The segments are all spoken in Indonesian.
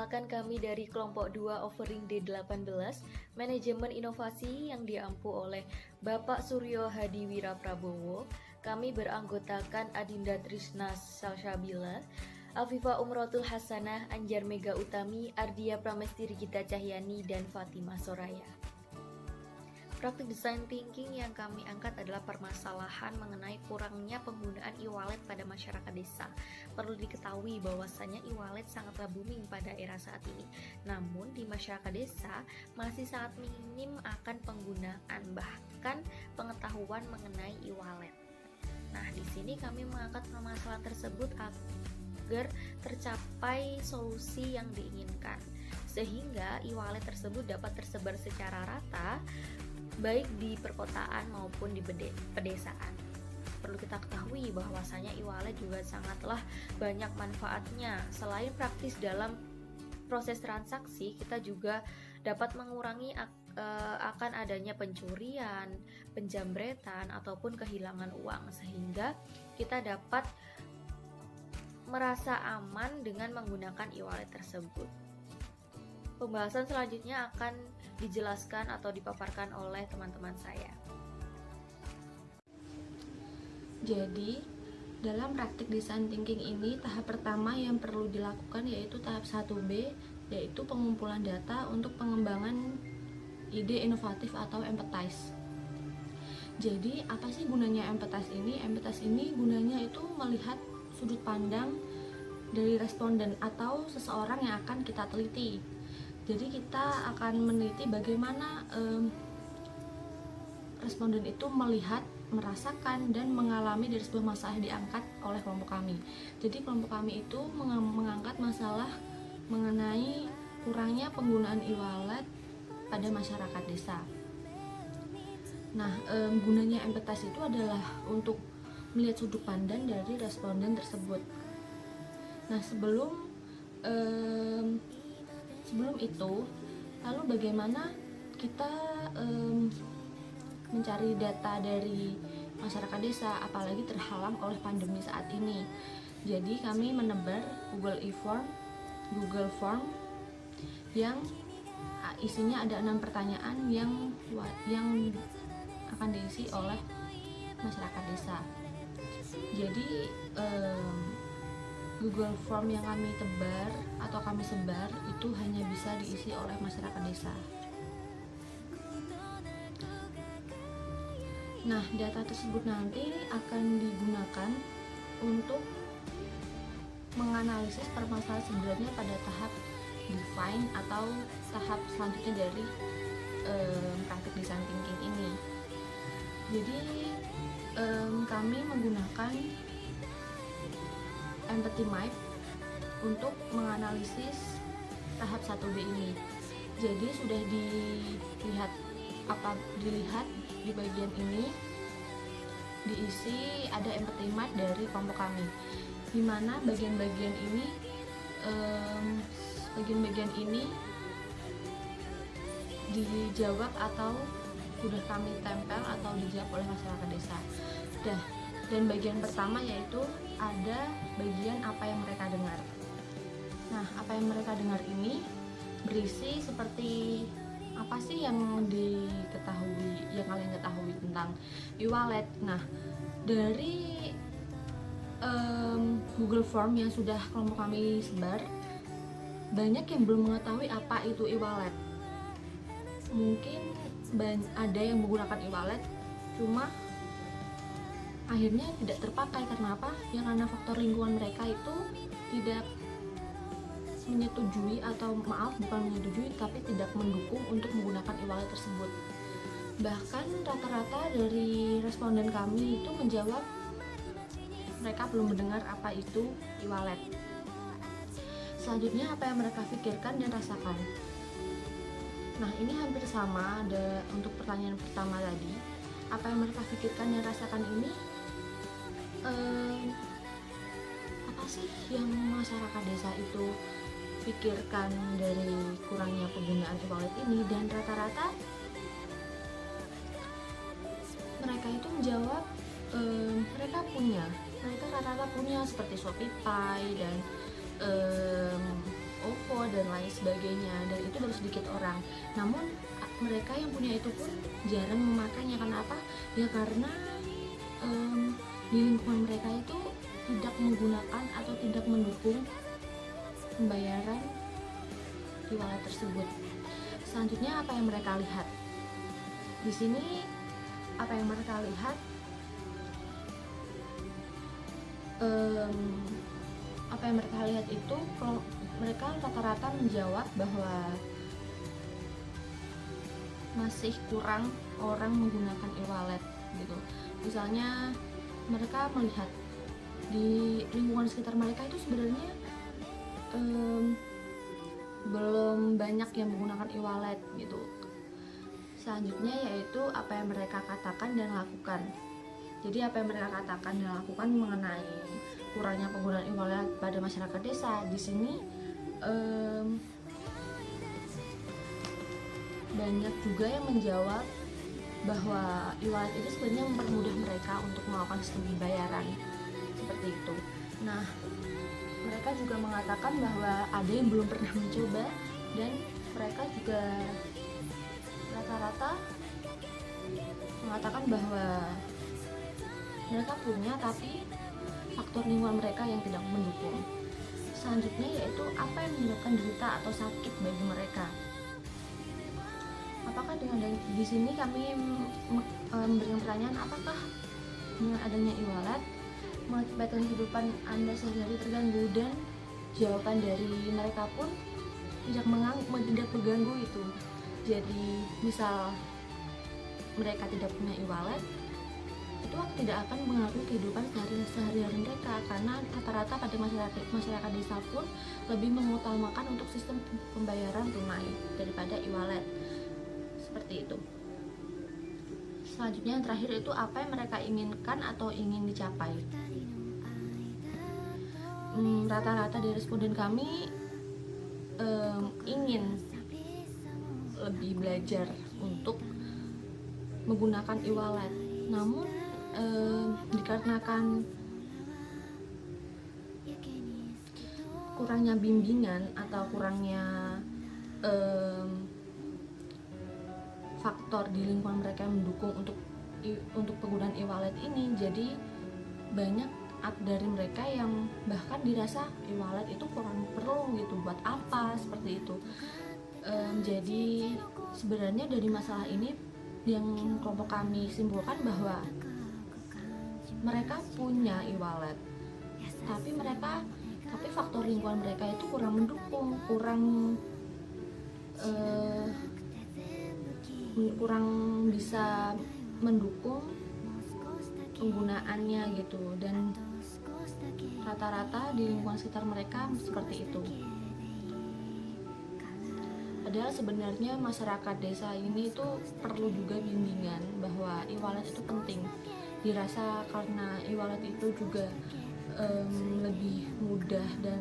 perkenalkan kami dari kelompok 2 Offering D18, Manajemen Inovasi yang diampu oleh Bapak Suryo Hadi Wiraprabowo. Kami beranggotakan Adinda Trisna Salsabila, Afifah Umrotul Hasanah, Anjar Mega Utami, Ardia Pramestiri Gita Cahyani, dan Fatimah Soraya. Praktik design thinking yang kami angkat adalah permasalahan mengenai kurangnya penggunaan e-wallet pada masyarakat desa. Perlu diketahui bahwasanya e-wallet sangatlah booming pada era saat ini. Namun di masyarakat desa masih sangat minim akan penggunaan, bahkan pengetahuan mengenai e-wallet. Nah, di sini kami mengangkat permasalahan tersebut agar tercapai solusi yang diinginkan, sehingga e-wallet tersebut dapat tersebar secara rata baik di perkotaan maupun di pedesaan. Perlu kita ketahui bahwasanya e-wallet juga sangatlah banyak manfaatnya. Selain praktis dalam proses transaksi, kita juga dapat mengurangi akan adanya pencurian, penjambretan, ataupun kehilangan uang, sehingga kita dapat merasa aman dengan menggunakan e-wallet tersebut. Pembahasan selanjutnya akan dijelaskan atau dipaparkan oleh teman-teman saya. Jadi, dalam praktik design thinking ini, tahap pertama yang perlu dilakukan yaitu tahap 1B, yaitu pengumpulan data untuk pengembangan ide inovatif atau empathize. Jadi, apa sih gunanya empathize ini? Empathize ini gunanya itu melihat sudut pandang dari responden atau seseorang yang akan kita teliti. Jadi kita akan meneliti bagaimana responden itu melihat, merasakan, dan mengalami dari sebuah masalah yang diangkat oleh kelompok kami. Jadi kelompok kami itu mengangkat masalah mengenai kurangnya penggunaan e-wallet pada masyarakat desa. Nah, gunanya empathize itu adalah untuk melihat sudut pandang dari responden tersebut. Nah, sebelum itu, lalu bagaimana kita mencari data dari masyarakat desa, apalagi terhalang oleh pandemi saat ini. Jadi kami menebar Google Form yang isinya ada 6 pertanyaan yang akan diisi oleh masyarakat desa. Jadi Google Form yang kami tebar atau kami sebar itu hanya bisa diisi oleh masyarakat desa. Nah, data tersebut nanti akan digunakan untuk menganalisis permasalahan sebenarnya pada tahap define atau tahap selanjutnya dari praktik design thinking ini. Jadi kami menggunakan empathy map untuk menganalisis tahap 1B ini. Jadi sudah dilihat di bagian ini diisi ada empathy map dari kelompok kami, di mana bagian-bagian ini dijawab atau sudah kami tempel atau dijawab oleh masyarakat desa. Dan bagian pertama yaitu ada bagian apa yang mereka dengar. Nah, apa yang mereka dengar ini berisi seperti apa sih yang kalian ketahui tentang e-wallet. Nah, dari Google Form yang sudah kelompok kami sebar, banyak yang belum mengetahui apa itu e-wallet. Mungkin ada yang menggunakan e-wallet, cuma akhirnya tidak terpakai. Karena apa? Yang karena faktor lingkungan mereka itu tidak menyetujui bukan menyetujui tapi tidak mendukung untuk menggunakan e-wallet tersebut. Bahkan rata-rata dari responden kami itu menjawab mereka belum mendengar apa itu e-wallet. Selanjutnya, apa yang mereka pikirkan dan rasakan. Nah, ini hampir sama untuk pertanyaan pertama tadi. Apa yang mereka pikirkan dan rasakan ini, apa sih yang masyarakat desa itu pikirkan dari kurangnya penggunaan e-wallet ini? Dan rata-rata mereka itu menjawab mereka rata-rata punya seperti Shopee Pay dan OVO dan lain sebagainya, dan itu baru sedikit orang. Namun mereka yang punya itu pun jarang memakainya. Kenapa? Ya karena di lingkungan mereka itu tidak menggunakan atau tidak mendukung pembayaran di wallet tersebut. Selanjutnya apa yang mereka lihat? Di sini apa yang mereka lihat? Apa yang mereka lihat itu mereka rata-rata menjawab bahwa masih kurang orang menggunakan e-wallet gitu. Misalnya mereka melihat di lingkungan sekitar mereka itu sebenarnya belum banyak yang menggunakan e-wallet gitu. Selanjutnya yaitu apa yang mereka katakan dan lakukan. Jadi apa yang mereka katakan dan lakukan mengenai kurangnya penggunaan e-wallet pada masyarakat desa. Di sini banyak juga yang menjawab bahwa e-wallet itu sebenarnya mempermudah mereka untuk melakukan sistem pembayaran seperti itu. Nah, mereka juga mengatakan bahwa ada yang belum pernah mencoba, dan mereka juga rata-rata mengatakan bahwa mereka punya tapi faktor lingkungan mereka yang tidak mendukung. Selanjutnya yaitu apa yang menyebabkan derita atau sakit bagi mereka. Apakah dengan di sini kami memberikan pertanyaan, apakah dengan adanya e-wallet mengakibatkan kehidupan Anda sehari-hari terganggu, dan jawaban dari mereka pun tidak mengganggu itu. Jadi misal mereka tidak punya e-wallet, itu tidak akan mengaruhi kehidupan sehari-hari mereka, karena rata-rata pada masyarakat desa pun lebih mengutamakan untuk sistem pembayaran tunai daripada e-wallet seperti itu. Selanjutnya yang terakhir itu apa yang mereka inginkan atau ingin dicapai. Rata-rata dari responden kami ingin lebih belajar untuk menggunakan e-wallet. Namun dikarenakan kurangnya bimbingan atau kurangnya faktor di lingkungan mereka yang mendukung untuk penggunaan e-wallet ini, jadi banyak dari mereka yang bahkan dirasa e-wallet itu kurang perlu gitu, buat apa seperti itu. Jadi sebenarnya dari masalah ini yang kelompok kami simpulkan bahwa mereka punya e-wallet, tapi faktor lingkungan mereka itu kurang mendukung, kurang bisa mendukung penggunaannya gitu, dan rata-rata di lingkungan sekitar mereka seperti itu. Padahal sebenarnya masyarakat desa ini itu perlu juga bimbingan bahwa e-wallet itu penting. Dirasa karena e-wallet itu juga lebih mudah dan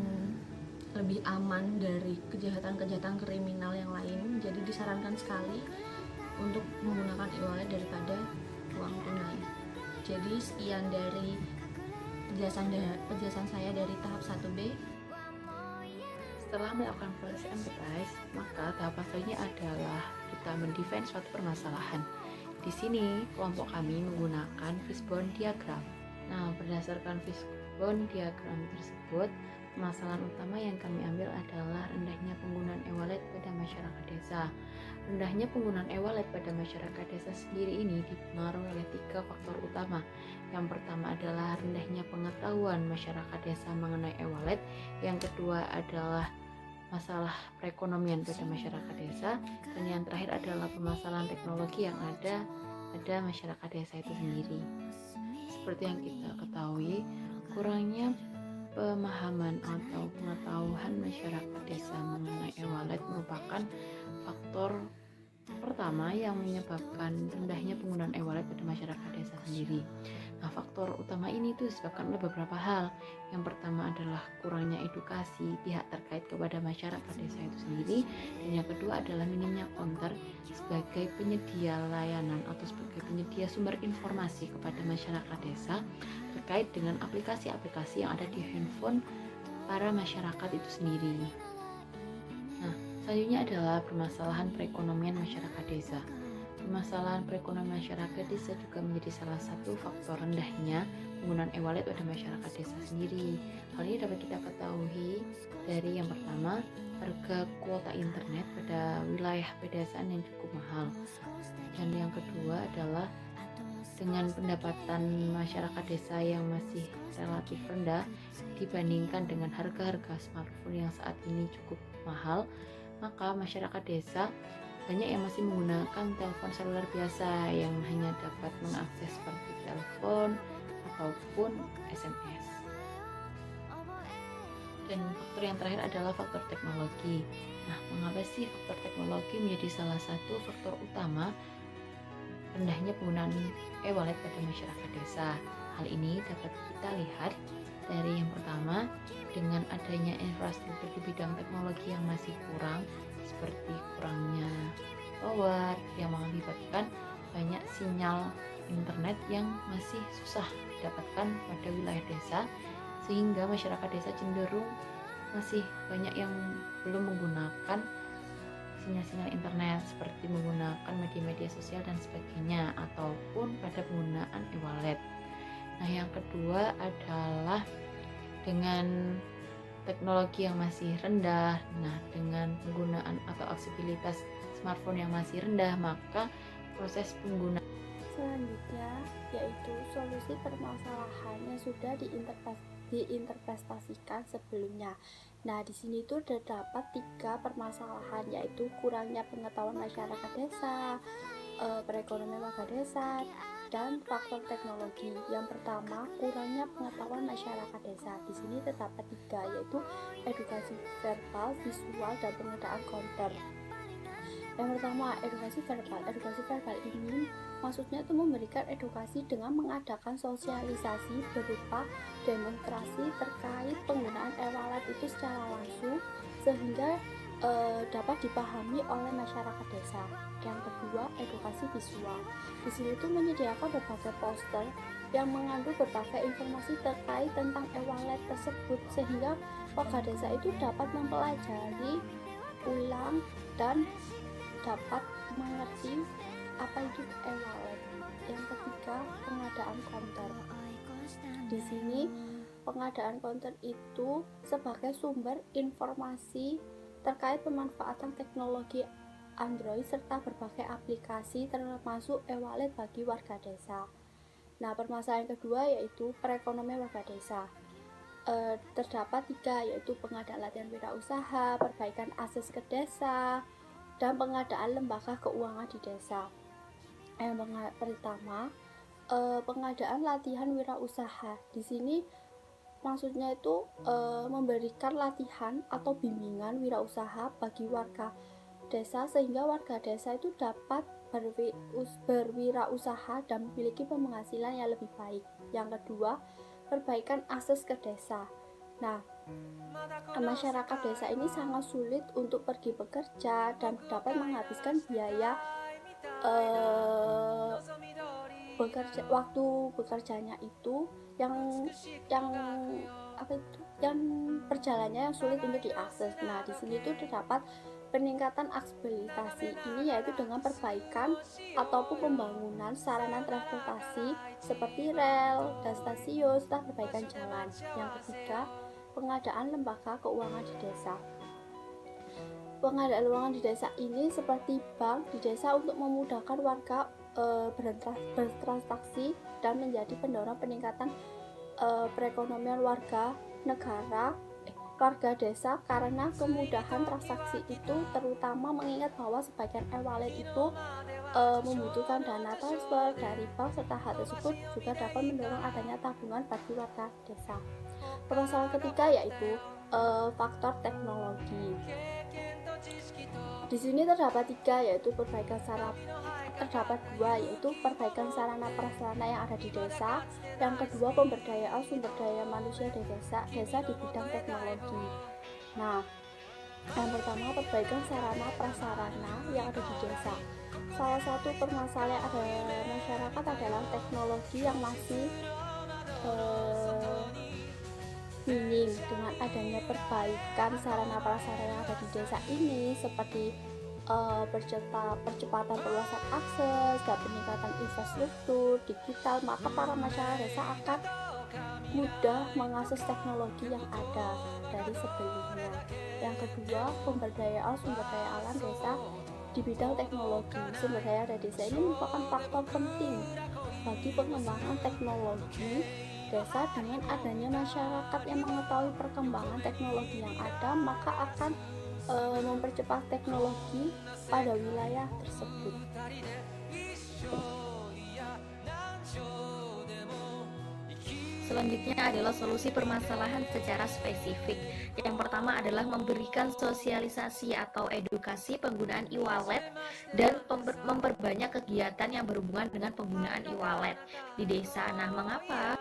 lebih aman dari kejahatan-kejahatan kriminal yang lain, jadi disarankan sekali untuk menggunakan e-wallet daripada uang tunai. Jadi sekian dari penjelasan saya dari tahap 1B. Setelah melakukan proses empathize, maka tahapan selanjutnya adalah kita mendefine suatu permasalahan. Di sini kelompok kami menggunakan fishbone diagram. Nah, berdasarkan fishbone diagram tersebut, permasalahan utama yang kami ambil adalah rendahnya penggunaan e-wallet pada masyarakat desa. Rendahnya penggunaan e-wallet pada masyarakat desa sendiri ini dipengaruhi oleh 3 faktor utama. Yang pertama adalah rendahnya pengetahuan masyarakat desa mengenai e-wallet. Yang kedua adalah masalah perekonomian pada masyarakat desa. Dan yang terakhir adalah permasalahan teknologi yang ada pada masyarakat desa itu sendiri. Seperti yang kita ketahui, kurangnya pemahaman atau pengetahuan masyarakat desa mengenai e-wallet merupakan faktor pertama yang menyebabkan rendahnya penggunaan e-wallet pada masyarakat desa sendiri. Nah, faktor utama ini itu disebabkan oleh beberapa hal. Yang pertama adalah kurangnya edukasi pihak terkait kepada masyarakat desa itu sendiri, dan yang kedua adalah minimnya counter sebagai penyedia layanan atau sebagai penyedia sumber informasi kepada masyarakat desa terkait dengan aplikasi-aplikasi yang ada di handphone para masyarakat itu sendiri. Selanjutnya adalah permasalahan perekonomian masyarakat desa. Permasalahan perekonomian masyarakat desa juga menjadi salah satu faktor rendahnya penggunaan e-wallet pada masyarakat desa sendiri. Hal ini dapat kita ketahui dari yang pertama, harga kuota internet pada wilayah pedesaan yang cukup mahal. Dan yang kedua adalah dengan pendapatan masyarakat desa yang masih relatif rendah dibandingkan dengan harga-harga smartphone yang saat ini cukup mahal, maka masyarakat desa banyak yang masih menggunakan telepon seluler biasa yang hanya dapat mengakses seperti telepon ataupun SMS. Dan faktor yang terakhir adalah faktor teknologi. Nah, mengapa sih faktor teknologi menjadi salah satu faktor utama rendahnya penggunaan e-wallet pada masyarakat desa? Hal ini dapat kita lihat dari yang pertama, dengan adanya infrastruktur di bidang teknologi yang masih kurang, seperti kurangnya tower yang mengakibatkan banyak sinyal internet yang masih susah didapatkan pada wilayah desa, sehingga masyarakat desa cenderung masih banyak yang belum menggunakan sinyal-sinyal internet seperti menggunakan media-media sosial dan sebagainya ataupun pada penggunaan e-wallet. Nah, yang kedua adalah dengan teknologi yang masih rendah, dengan penggunaan atau aksesibilitas smartphone yang masih rendah, maka proses penggunaan Selanjutnya yaitu solusi permasalahan yang sudah diinterpretasikan sebelumnya. Nah, di sini tuh terdapat 3 permasalahan, yaitu kurangnya pengetahuan masyarakat desa, perekonomian warga desa, dan faktor teknologi. Yang pertama, kurangnya pengetahuan masyarakat desa. Di sini terdapat 3, yaitu edukasi verbal, visual, dan pengadaan konter. Yang pertama, edukasi verbal. Edukasi verbal ini maksudnya itu memberikan edukasi dengan mengadakan sosialisasi berupa demonstrasi terkait penggunaan e-wallet itu secara langsung sehingga dapat dipahami oleh masyarakat desa. Yang kedua, edukasi visual. Di sini itu menyediakan berbagai poster yang mengandung berbagai informasi terkait tentang e-wallet tersebut sehingga warga desa itu dapat mempelajari ulang dan dapat mengerti apa itu e-wallet. Yang ketiga, pengadaan konter. Di sini pengadaan konter itu sebagai sumber informasi terkait pemanfaatan teknologi Android serta berbagai aplikasi termasuk e-wallet bagi warga desa. Nah, permasalahan kedua yaitu perekonomian warga desa. Terdapat 3, yaitu pengadaan latihan wirausaha, perbaikan akses ke desa, dan pengadaan lembaga keuangan di desa. Yang pertama, pengadaan latihan wirausaha. Di sini maksudnya itu memberikan latihan atau bimbingan wirausaha bagi warga desa sehingga warga desa itu dapat berwirausaha dan memiliki penghasilan yang lebih baik. Yang kedua, perbaikan akses ke desa. Nah, masyarakat desa ini sangat sulit untuk pergi bekerja dan dapat menghabiskan biaya waktu bekerjanya itu yang perjalanannya yang sulit untuk diakses. Nah, di sini itu terdapat peningkatan aksesibilitas ini yaitu dengan perbaikan ataupun pembangunan sarana transportasi seperti rel dan stasiun serta perbaikan jalan. Yang ketiga, pengadaan lembaga keuangan di desa. Pengadaan keuangan di desa ini seperti bank di desa untuk memudahkan warga bertransaksi dan menjadi pendorong peningkatan perekonomian warga desa karena kemudahan transaksi itu, terutama mengingat bahwa sebagian e-wallet itu membutuhkan dana transfer dari bank serta hal tersebut juga dapat mendorong adanya tabungan bagi warga desa. Permasalahan ketiga yaitu faktor teknologi. Di sini terdapat 3, yaitu terdapat 2, yaitu perbaikan sarana prasarana yang ada di desa. Yang kedua, pemberdayaan sumber daya manusia di desa di bidang teknologi. Nah, yang pertama, perbaikan sarana prasarana yang ada di desa. Salah satu permasalahan ada masyarakat adalah teknologi yang minim. Dengan adanya perbaikan sarana prasarana yang ada di desa ini seperti percepatan perluasan akses dan peningkatan infrastruktur digital, maka para masyarakat desa akan mudah mengakses teknologi yang ada dari sebelumnya. Yang kedua, pemberdayaan sumber daya alam desa di bidang teknologi. Sumber daya dari desa ini merupakan faktor penting bagi pengembangan teknologi desa. Dengan adanya masyarakat yang mengetahui perkembangan teknologi yang ada, maka akan mempercepat teknologi pada wilayah tersebut. Selanjutnya adalah solusi permasalahan secara spesifik. Yang pertama adalah memberikan sosialisasi atau edukasi penggunaan e-wallet dan memperbanyak kegiatan yang berhubungan dengan penggunaan e-wallet di desa. Nah, mengapa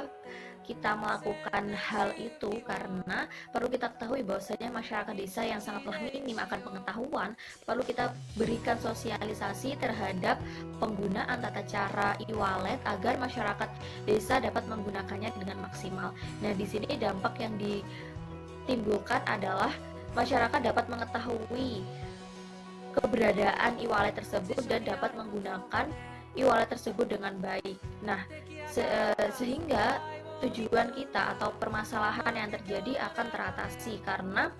kita melakukan hal itu? Karena perlu kita ketahui bahwasanya masyarakat desa yang sangatlah minim akan pengetahuan, perlu kita berikan sosialisasi terhadap penggunaan tata cara e-wallet agar masyarakat desa dapat menggunakannya dengan maksimal. Nah, di sini dampak yang ditimbulkan adalah masyarakat dapat mengetahui keberadaan e-wallet tersebut dan dapat menggunakan e-wallet tersebut dengan baik. Nah, sehingga tujuan kita atau permasalahan yang terjadi akan teratasi, karena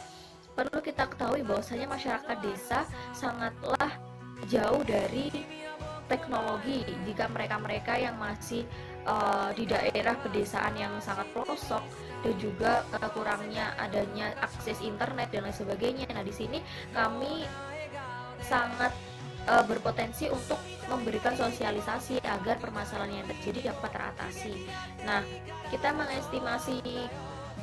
perlu kita ketahui bahwasanya masyarakat desa sangatlah jauh dari teknologi. Jika mereka-mereka yang masih di daerah pedesaan yang sangat pelosok dan juga kurangnya adanya akses internet dan lain sebagainya. Nah, di sini kami sangat berpotensi untuk memberikan sosialisasi agar permasalahan yang terjadi dapat teratasi. Nah, kita mengestimasi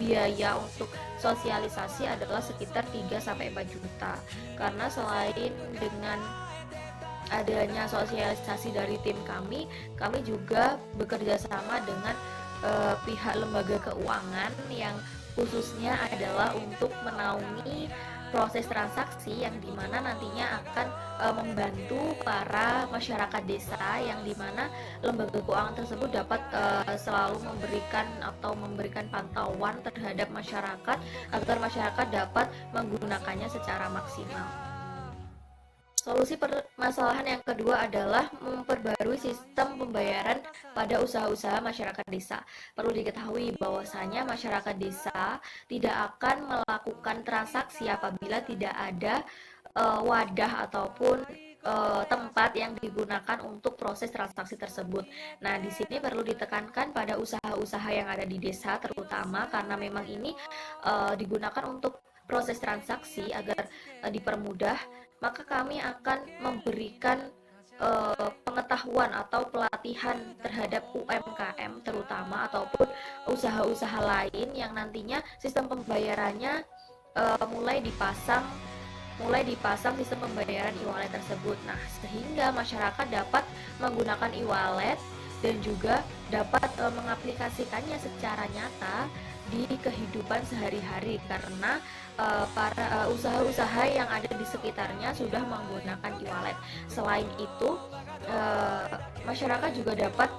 biaya untuk sosialisasi adalah sekitar 3-4 juta. Karena selain dengan adanya sosialisasi dari tim kami juga bekerja sama dengan pihak lembaga keuangan yang khususnya adalah untuk menaungi proses transaksi, yang dimana nantinya akan membantu para masyarakat desa, yang dimana lembaga keuangan tersebut dapat selalu memberikan pantauan terhadap masyarakat agar masyarakat dapat menggunakannya secara maksimal. Solusi permasalahan yang kedua adalah memperbarui sistem pembayaran pada usaha-usaha masyarakat desa. Perlu diketahui bahwasanya masyarakat desa tidak akan melakukan transaksi apabila tidak ada wadah ataupun tempat yang digunakan untuk proses transaksi tersebut. Nah, di sini perlu ditekankan pada usaha-usaha yang ada di desa terutama, karena memang ini digunakan untuk proses transaksi agar dipermudah. Maka kami akan memberikan pengetahuan atau pelatihan terhadap UMKM terutama ataupun usaha-usaha lain yang nantinya sistem pembayarannya mulai dipasang sistem pembayaran e-wallet tersebut. Nah, sehingga masyarakat dapat menggunakan e-wallet dan juga dapat mengaplikasikannya secara nyata di kehidupan sehari-hari, karena para usaha-usaha yang ada di sekitarnya sudah menggunakan e-wallet. Selain itu, masyarakat juga dapat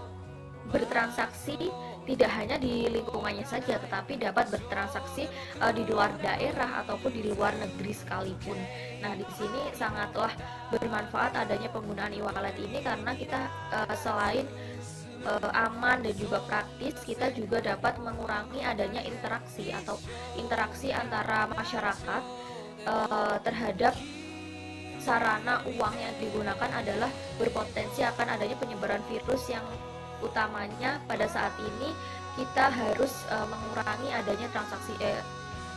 bertransaksi tidak hanya di lingkungannya saja, tetapi dapat bertransaksi di luar daerah ataupun di luar negeri sekalipun. Nah, di sini sangatlah bermanfaat adanya penggunaan e-wallet ini, karena kita selain aman dan juga praktis, kita juga dapat mengurangi adanya interaksi antara masyarakat terhadap sarana uang yang digunakan adalah berpotensi akan adanya penyebaran virus, yang utamanya pada saat ini kita harus mengurangi adanya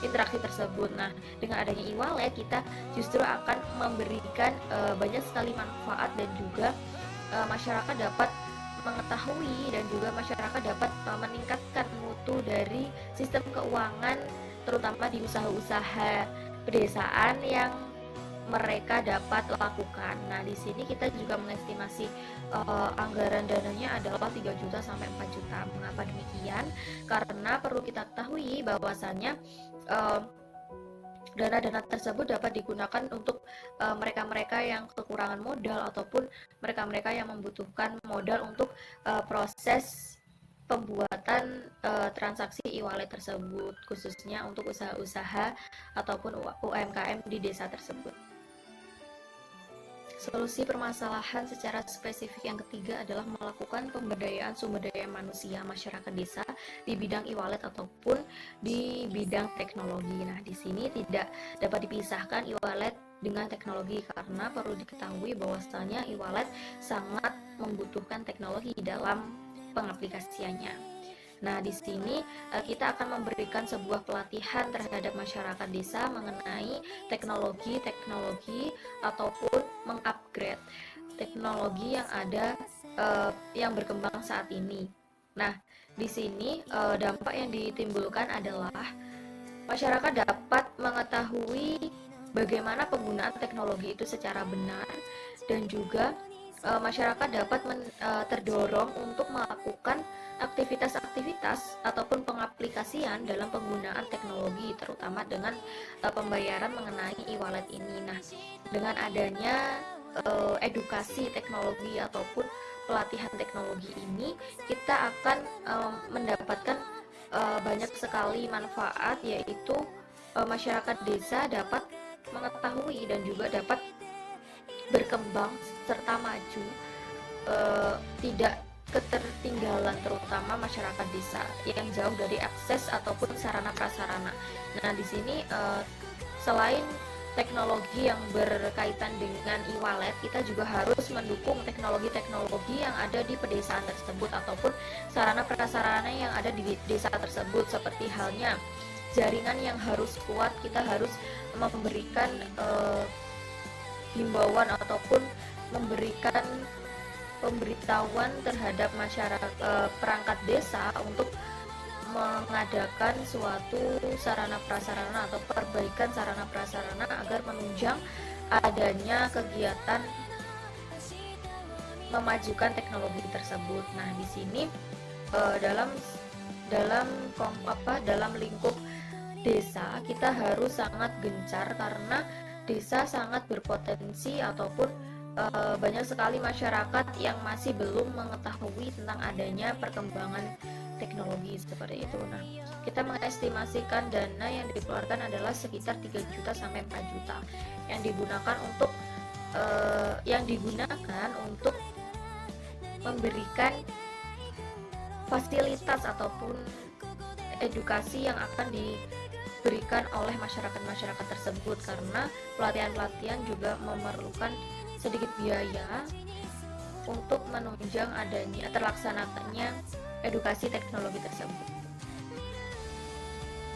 interaksi tersebut. Nah, dengan adanya e-wallet kita justru akan memberikan banyak sekali manfaat, dan juga masyarakat dapat mengetahui dan juga masyarakat dapat meningkatkan mutu dari sistem keuangan terutama di usaha-usaha pedesaan yang mereka dapat lakukan. Nah, di sini kita juga mengestimasi anggaran dananya adalah 3 juta sampai 4 juta. Mengapa demikian? Karena perlu kita ketahui bahwasannya dana-dana tersebut dapat digunakan untuk mereka-mereka yang kekurangan modal ataupun mereka-mereka yang membutuhkan modal untuk proses pembuatan transaksi e-wallet tersebut, khususnya untuk usaha-usaha ataupun UMKM di desa tersebut. Solusi permasalahan secara spesifik yang ketiga adalah melakukan pemberdayaan sumber daya manusia masyarakat desa di bidang e-wallet ataupun di bidang teknologi. Nah, di sini tidak dapat dipisahkan e-wallet dengan teknologi karena perlu diketahui bahwasanya e-wallet sangat membutuhkan teknologi dalam pengaplikasiannya. Nah, di sini kita akan memberikan sebuah pelatihan terhadap masyarakat desa mengenai teknologi ataupun mengupgrade teknologi yang ada yang berkembang saat ini. Nah, di sini dampak yang ditimbulkan adalah masyarakat dapat mengetahui bagaimana penggunaan teknologi itu secara benar, dan juga masyarakat dapat terdorong untuk melakukan aktivitas-aktivitas ataupun pengaplikasian dalam penggunaan teknologi, terutama dengan pembayaran mengenai e-wallet ini. Nah, dengan adanya edukasi teknologi ataupun pelatihan teknologi ini, kita akan mendapatkan banyak sekali manfaat, yaitu masyarakat desa dapat mengetahui dan juga dapat berkembang serta maju, tidak ketertinggalan, terutama masyarakat desa yang jauh dari akses ataupun sarana prasarana. Nah, di sini selain teknologi yang berkaitan dengan e-wallet, kita juga harus mendukung teknologi-teknologi yang ada di pedesaan tersebut ataupun sarana prasarana yang ada di desa tersebut, seperti halnya jaringan yang harus kuat. Kita harus memberikan himbauan ataupun memberikan pemberitahuan terhadap masyarakat perangkat desa untuk mengadakan suatu sarana prasarana atau perbaikan sarana prasarana agar menunjang adanya kegiatan memajukan teknologi tersebut. Nah, di sini dalam lingkup desa kita harus sangat gencar karena desa sangat berpotensi ataupun banyak sekali masyarakat yang masih belum mengetahui tentang adanya perkembangan teknologi seperti itu. Nah, kita mengestimasikan dana yang dikeluarkan adalah sekitar 3 juta sampai 4 juta yang digunakan untuk memberikan fasilitas ataupun edukasi yang akan diberikan oleh masyarakat tersebut, karena pelatihan-pelatihan juga memerlukan sedikit biaya untuk menunjang adanya terlaksanakannya edukasi teknologi tersebut.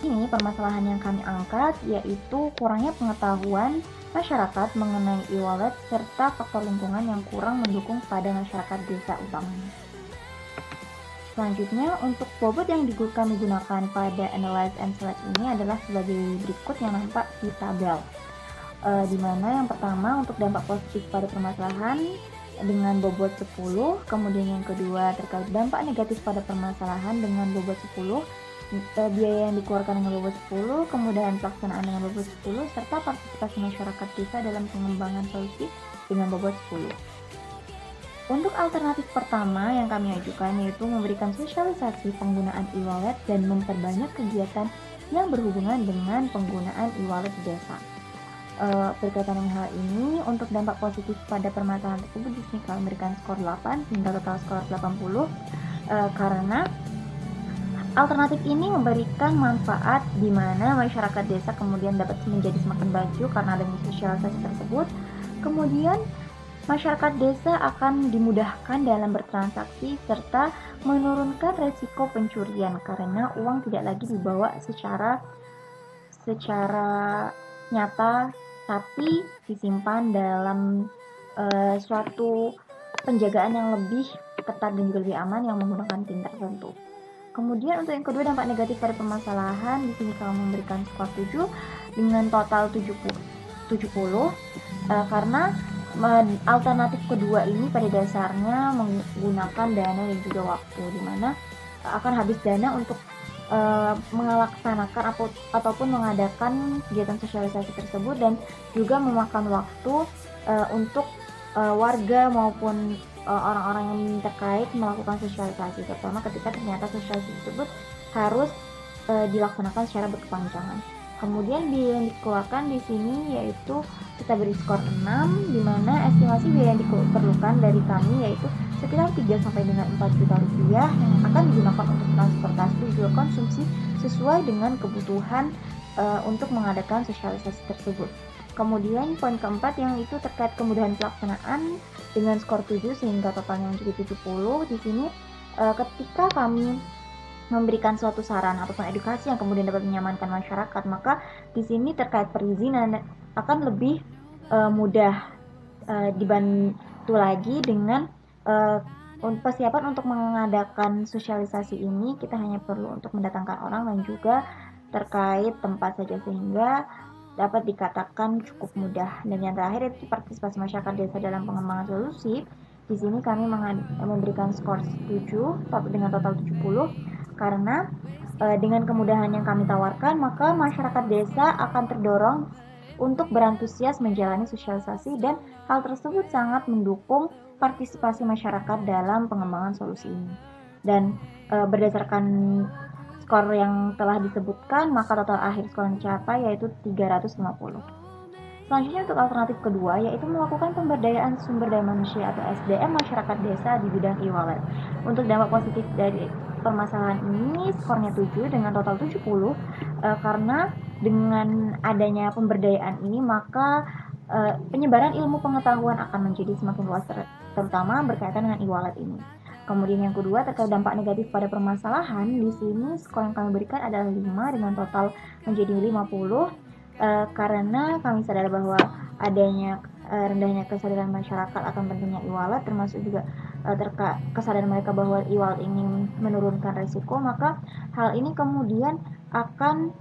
Ini permasalahan yang kami angkat yaitu kurangnya pengetahuan masyarakat mengenai e-wallet serta faktor lingkungan yang kurang mendukung pada masyarakat desa utamanya. Selanjutnya, untuk bobot yang kami gunakan pada Analyze and Select ini adalah sebagai berikut yang nampak di tabel. Di mana yang pertama untuk dampak positif pada permasalahan dengan bobot 10, kemudian yang kedua terkait dampak negatif pada permasalahan dengan bobot 10, biaya yang dikeluarkan dengan bobot 10, kemudian pelaksanaan dengan bobot 10, serta partisipasi masyarakat desa dalam pengembangan solusi dengan bobot 10. Untuk alternatif pertama yang kami ajukan yaitu memberikan sosialisasi penggunaan e-wallet dan memperbanyak kegiatan yang berhubungan dengan penggunaan e-wallet di desa. Berkaitan dengan hal ini, untuk dampak positif pada permasalahan tersebut di sini kami memberikan skor 8 hingga total skor 80 karena alternatif ini memberikan manfaat di mana masyarakat desa kemudian dapat menjadi semakin maju karena adanya sosialisasi tersebut. Kemudian masyarakat desa akan dimudahkan dalam bertransaksi serta menurunkan resiko pencurian karena uang tidak lagi dibawa secara nyata, tapi disimpan dalam suatu penjagaan yang lebih ketat dan juga lebih aman yang menggunakan PIN tertentu. Kemudian untuk yang kedua, dampak negatif pada permasalahan, di sini kami memberikan skor 7 dengan total 70 karena alternatif kedua ini pada dasarnya menggunakan dana dan juga waktu, di mana akan habis dana untuk melaksanakan ataupun mengadakan kegiatan sosialisasi tersebut dan juga memakan waktu untuk warga maupun orang-orang yang terkait melakukan sosialisasi, terutama ketika ternyata sosialisasi tersebut harus dilaksanakan secara berkepanjangan. Kemudian biaya yang dikeluarkan di sini yaitu kita beri skor 6, di mana estimasi biaya yang diperlukan dari kami yaitu sekitar 3 sampai dengan 4 juta rupiah yang akan digunakan untuk transportasi dan juga konsumsi sesuai dengan kebutuhan untuk mengadakan sosialisasi tersebut. Kemudian poin keempat yang itu terkait kemudahan pelaksanaan dengan skor 7 sehingga totalnya menjadi 70. Di sini ketika kami memberikan suatu saran ataupun edukasi yang kemudian dapat menyamankan masyarakat, maka di sini terkait perizinan akan lebih mudah dibantu lagi dengan persiapan untuk mengadakan sosialisasi ini. Kita hanya perlu untuk mendatangkan orang dan juga terkait tempat saja sehingga dapat dikatakan cukup mudah. Dan yang terakhir itu partisipasi masyarakat desa dalam pengembangan solusi. Di sini kami memberikan skor 7 dengan total 70 karena dengan kemudahan yang kami tawarkan maka masyarakat desa akan terdorong untuk berantusias menjalani sosialisasi dan hal tersebut sangat mendukung partisipasi masyarakat dalam pengembangan solusi ini. Dan berdasarkan skor yang telah disebutkan maka total akhir skor yang dicapai yaitu 350. Selanjutnya untuk alternatif kedua yaitu melakukan pemberdayaan sumber daya manusia atau SDM masyarakat desa di bidang e-wallet. Untuk dampak positif dari permasalahan ini skornya 7 dengan total 70 karena dengan adanya pemberdayaan ini maka penyebaran ilmu pengetahuan akan menjadi semakin luas terutama berkaitan dengan e-wallet ini. Kemudian yang kedua terkait dampak negatif pada permasalahan, di sini skor yang kami berikan adalah 5 dengan total menjadi 50 karena kami sadar bahwa adanya rendahnya kesadaran masyarakat akan pentingnya e-wallet termasuk juga kesadaran mereka bahwa e-wallet ini menurunkan risiko, maka hal ini kemudian akan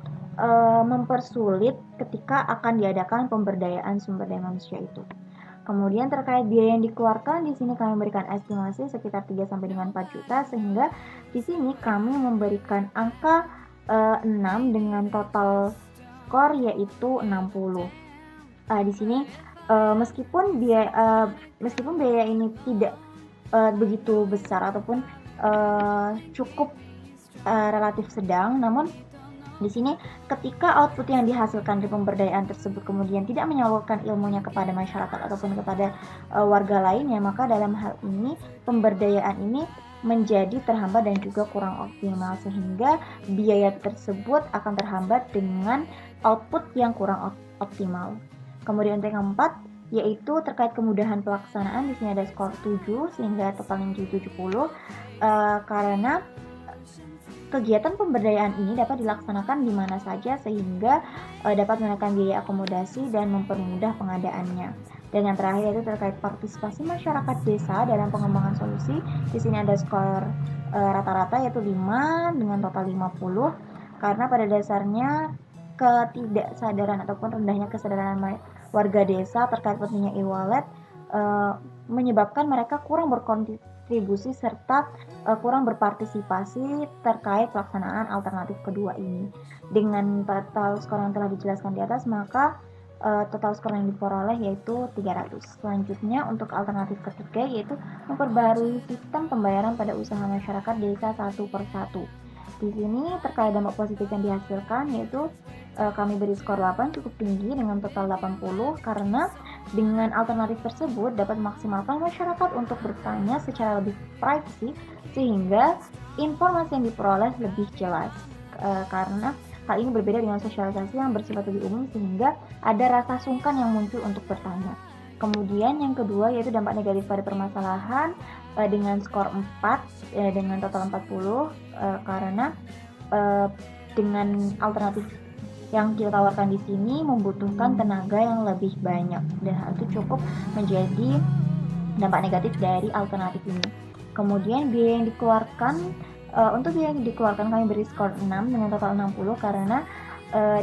mempersulit ketika akan diadakan pemberdayaan sumber daya manusia itu. Kemudian terkait biaya yang dikeluarkan di sini kami memberikan estimasi sekitar 3 sampai dengan 4 juta sehingga di sini kami memberikan angka 6 dengan total skor yaitu 60. Di sini meskipun biaya ini tidak begitu besar ataupun cukup relatif sedang, namun di sini ketika output yang dihasilkan dari pemberdayaan tersebut kemudian tidak menyalurkan ilmunya kepada masyarakat ataupun kepada warga lainnya, maka dalam hal ini pemberdayaan ini menjadi terhambat dan juga kurang optimal sehingga biaya tersebut akan terhambat dengan output yang kurang optimal. Kemudian untuk yang keempat yaitu terkait kemudahan pelaksanaan, di sini ada skor 7 sehingga totalnya menjadi 70 karena kegiatan pemberdayaan ini dapat dilaksanakan di mana saja sehingga dapat menekan biaya akomodasi dan mempermudah pengadaannya. Dan yang terakhir yaitu terkait partisipasi masyarakat desa dalam pengembangan solusi. Di sini ada skor rata-rata yaitu 5 dengan total 50 karena pada dasarnya ketidaksadaran ataupun rendahnya kesadaran warga desa terkait pentingnya e-wallet menyebabkan mereka kurang berkontribusi serta kurang berpartisipasi terkait pelaksanaan alternatif kedua ini. Dengan total skor yang telah dijelaskan di atas maka total skor yang diperoleh yaitu 300. Selanjutnya untuk alternatif ketiga yaitu memperbarui sistem pembayaran pada usaha masyarakat desa satu per satu. Di sini terkait dampak positif yang dihasilkan yaitu kami beri skor 8 cukup tinggi dengan total 80 karena dengan alternatif tersebut dapat memaksimalkan masyarakat untuk bertanya secara lebih privacy sehingga informasi yang diperoleh lebih jelas karena hal ini berbeda dengan sosialisasi yang bersifat lebih umum sehingga ada rasa sungkan yang muncul untuk bertanya. Kemudian yang kedua yaitu dampak negatif pada permasalahan dengan skor 4 dengan total 40 karena dengan alternatif yang kita tawarkan di sini membutuhkan tenaga yang lebih banyak dan hal itu cukup menjadi dampak negatif dari alternatif ini. Kemudian biaya yang dikeluarkan untuk biaya yang dikeluarkan kami beri skor 6 dengan total 60 karena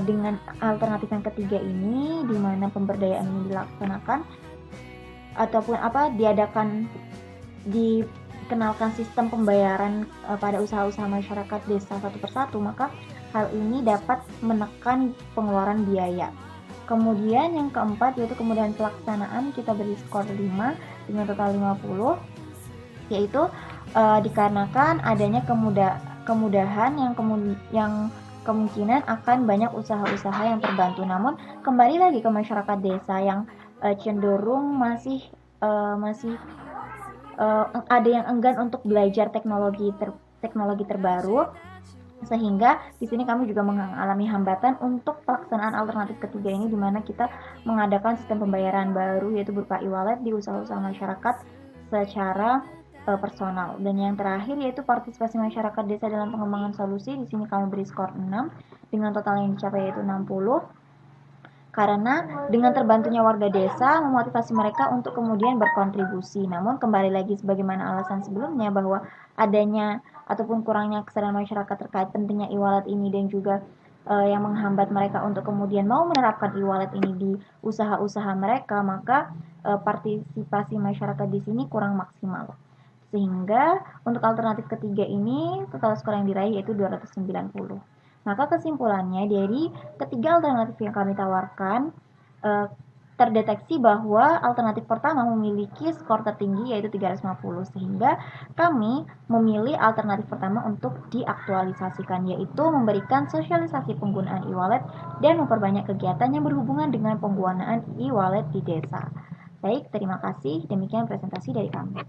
dengan alternatif yang ketiga ini di mana pemberdayaan ini dilaksanakan ataupun dikenalkan sistem pembayaran pada usaha-usaha masyarakat desa satu persatu, maka hal ini dapat menekan pengeluaran biaya. Kemudian yang keempat yaitu kemudahan pelaksanaan kita beri skor 5 dengan total 50 yaitu dikarenakan adanya kemudahan yang kemungkinan akan banyak usaha-usaha yang terbantu. Namun kembali lagi ke masyarakat desa yang cenderung masih ada yang enggan untuk belajar teknologi terbaru, sehingga di sini kami juga mengalami hambatan untuk pelaksanaan alternatif ketiga ini, di mana kita mengadakan sistem pembayaran baru yaitu berupa e-wallet di usaha-usaha masyarakat secara personal. Dan yang terakhir yaitu partisipasi masyarakat desa dalam pengembangan solusi. Di sini kami beri skor 6 dengan total yang dicapai yaitu 60. Karena dengan terbantunya warga desa memotivasi mereka untuk kemudian berkontribusi. Namun kembali lagi sebagaimana alasan sebelumnya bahwa adanya ataupun kurangnya kesadaran masyarakat terkait pentingnya e-wallet ini dan juga yang menghambat mereka untuk kemudian mau menerapkan e-wallet ini di usaha-usaha mereka, maka partisipasi masyarakat di sini kurang maksimal. Sehingga untuk alternatif ketiga ini total skor yang diraih yaitu 290. Maka kesimpulannya dari ketiga alternatif yang kami tawarkan, terdeteksi bahwa alternatif pertama memiliki skor tertinggi yaitu 350, sehingga kami memilih alternatif pertama untuk diaktualisasikan, yaitu memberikan sosialisasi penggunaan e-wallet dan memperbanyak kegiatan yang berhubungan dengan penggunaan e-wallet di desa. Baik, terima kasih. Demikian presentasi dari kami.